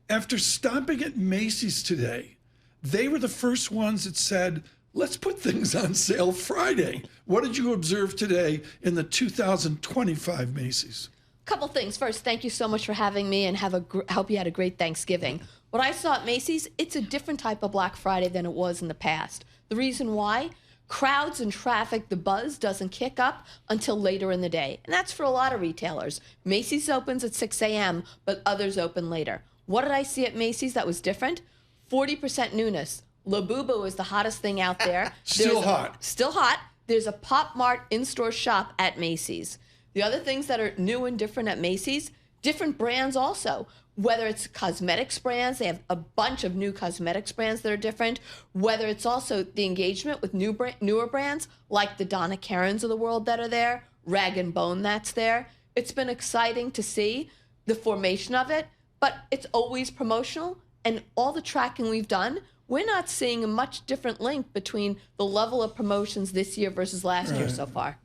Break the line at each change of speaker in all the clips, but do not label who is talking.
After stopping at Macy's today, they were the first ones that said, let's put things on sale Friday. What did you observe today in the 2025 Macy's?
Couple things. First, thank you so much for having me, and hope you had a great Thanksgiving. What I saw at Macy's, it's a different type of Black Friday than it was in the past. The reason why? Crowds and traffic, the buzz doesn't kick up until later in the day. And that's for a lot of retailers. Macy's opens at 6 a.m., but others open later. What did I see at Macy's that was different? 40% newness. Labubu is the hottest thing out there.
Still hot.
Still hot. There's a Pop Mart in-store shop at Macy's. The other things that are new and different at Macy's, different brands also. Whether it's cosmetics brands, they have a bunch of new cosmetics brands that are different. Whether it's also the engagement with newer brands like the Donna Karens of the world that are there, Rag & Bone that's there. It's been exciting to see the formation of it, but it's always promotional. And all the tracking we've done, we're not seeing a much different link between the level of promotions this year versus last year so far.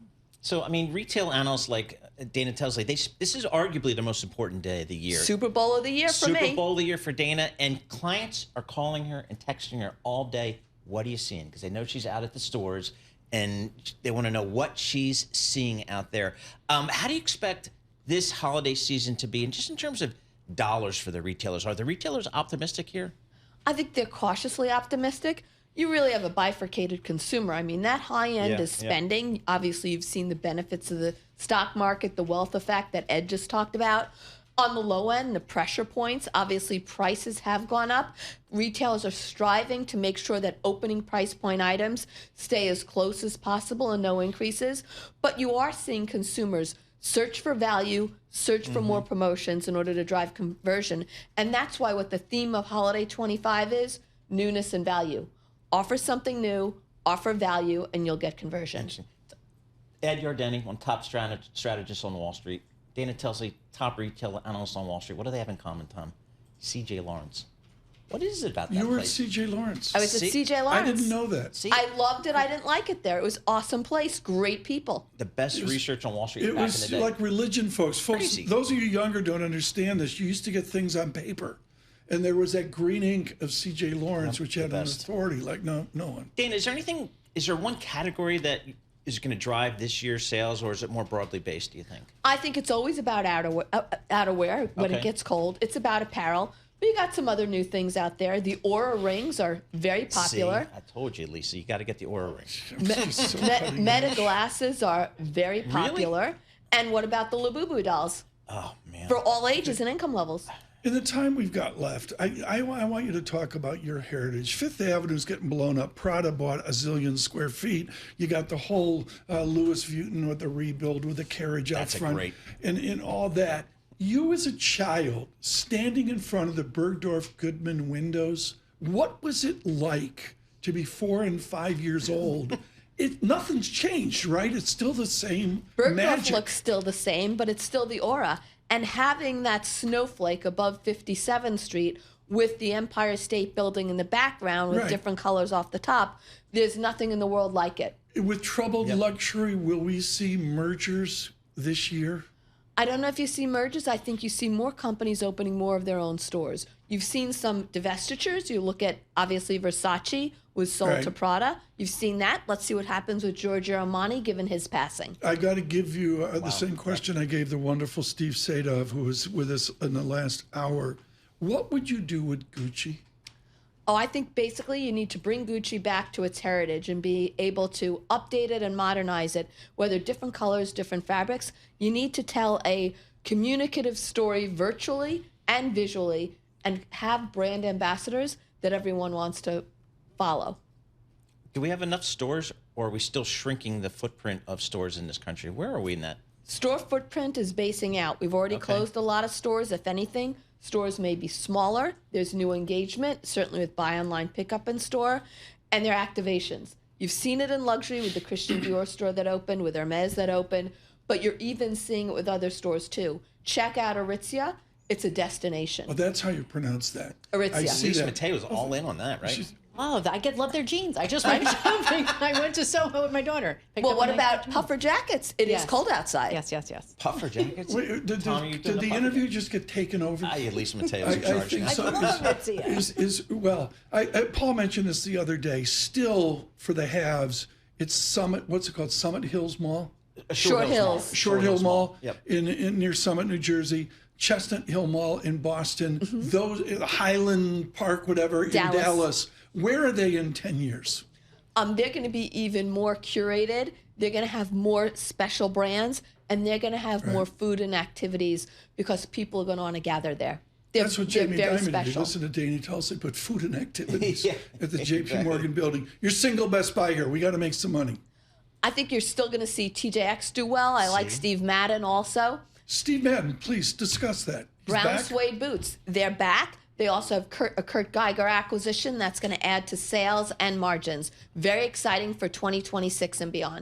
So, I mean, retail analysts like Dana Telsey, this is arguably the most important day of the year.
Super Bowl of the year for me.
Super Bowl of the year for Dana. And clients are calling her and texting her all day, what are you seeing? Because they know she's out at the stores, and they want to know what she's seeing out there. How do you expect this holiday season to be, and just in terms of dollars for the retailers? Are the retailers optimistic here?
I think they're cautiously optimistic. You really have a bifurcated consumer. I mean, that high end is spending. Yeah. Obviously, you've seen the benefits of the stock market, the wealth effect that Ed just talked about. On the low end, the pressure points, obviously prices have gone up. Retailers are striving to make sure that opening price point items stay as close as possible and no increases. But you are seeing consumers search for value, search for more promotions in order to drive conversion. And that's why what the theme of Holiday 25 is, newness and value. Offer something new, offer value, and you'll get conversion.
Ed Yardeni, one top strategist on Wall Street. Dana Telsey, top retail analyst on Wall Street. What do they have in common, Tom? C.J. Lawrence. What is it about that
place? You were at
place?
C.J. Lawrence.
I was at C.J. Lawrence.
I didn't know that.
See?
I loved it. I didn't like it there. It was awesome place. Great people.
The best research on Wall Street back in the day.
It was like religion, folks.
Crazy.
Those of you younger don't understand this. You used to get things on paper. And there was that green ink of C.J. Lawrence, which had an authority like no one.
Dana, is there one category that is going to drive this year's sales, or is it more broadly based, do you think?
I think it's always about outerwear when it gets cold. It's about apparel. But you got some other new things out there. The Aura rings are very popular.
See, I told you, Lisa, you got to get the Aura rings.
Meta glasses are very popular.
Really?
And what about the Labubu dolls?
Oh, man.
For all ages and income levels.
In the time we've got left, I want you to talk about your heritage. Fifth Avenue's getting blown up. Prada bought a zillion square feet. You got the whole Louis Vuitton with the rebuild with the carriage out front. And all that. You as a child standing in front of the Bergdorf Goodman windows, what was it like to be 4 and 5 years old? Nothing's changed, right? It's still the same
Bergdorf
magic.
looks still the same, but it's still the Aura. And having that snowflake above 57th Street with the Empire State Building in the background with different colors off the top, there's nothing in the world like it.
With troubled luxury, will we see mergers this year?
I don't know if you see mergers. I think you see more companies opening more of their own stores. You've seen some divestitures. You look at, obviously, Versace was sold to Prada. You've seen that. Let's see what happens with Giorgio Armani, given his passing.
I got to give you the same question I gave the wonderful Steve Sadov, who was with us in the last hour. What would you do with Gucci?
Oh, I think basically you need to bring Gucci back to its heritage and be able to update it and modernize it, whether different colors, different fabrics. You need to tell a communicative story virtually and visually and have brand ambassadors that everyone wants to follow.
Do we have enough stores, or are we still shrinking the footprint of stores in this country? Where are we in that?
Store footprint is basing out. We've already closed a lot of stores. If anything, stores may be smaller. There's new engagement, certainly with buy online, pickup in store, and their activations. You've seen it in luxury with the Christian Dior store that opened, with Hermes that opened, but you're even seeing it with other stores too. Check out Aritzia. It's a destination.
Oh, that's how you pronounce that.
Aritzia.
Lisa Mateo was all in on that, right?
Oh, love their jeans. I just went shopping. I went to Soho with my daughter.
Well, what about puffer jackets? It is cold outside.
Yes.
Puffer jackets?
Wait, did
Tommy,
the interview just get taken over?
Lisa Mateo's in charge now.
so.
love it,
Paul mentioned this the other day. Still, for the haves, it's Summit. What's it called? Summit Hills Mall.
Short Hills.
Short Hill Mall.
Yep.
In near Summit, New Jersey. Chestnut Hill Mall in Boston. Those Highland Park, whatever, in Dallas. Where are they in 10 years?
They're going to be even more curated. They're going to have more special brands, and they're going to have more food and activities because people are going to want to gather there.
That's what Jamie
very
Dimon did.
special.
Listen to Dana Telsey, put food and activities
Yeah,
at the JP
exactly.
Morgan building. You're single Best Buy here. We got to make some money.
I think you're still going to see TJX do well. I like Steve Madden also.
Steve Madden, please discuss that. He's
Brown
back?
suede boots. They're back. They also have a Kurt Geiger acquisition that's going to add to sales and margins. Very exciting for 2026 and beyond.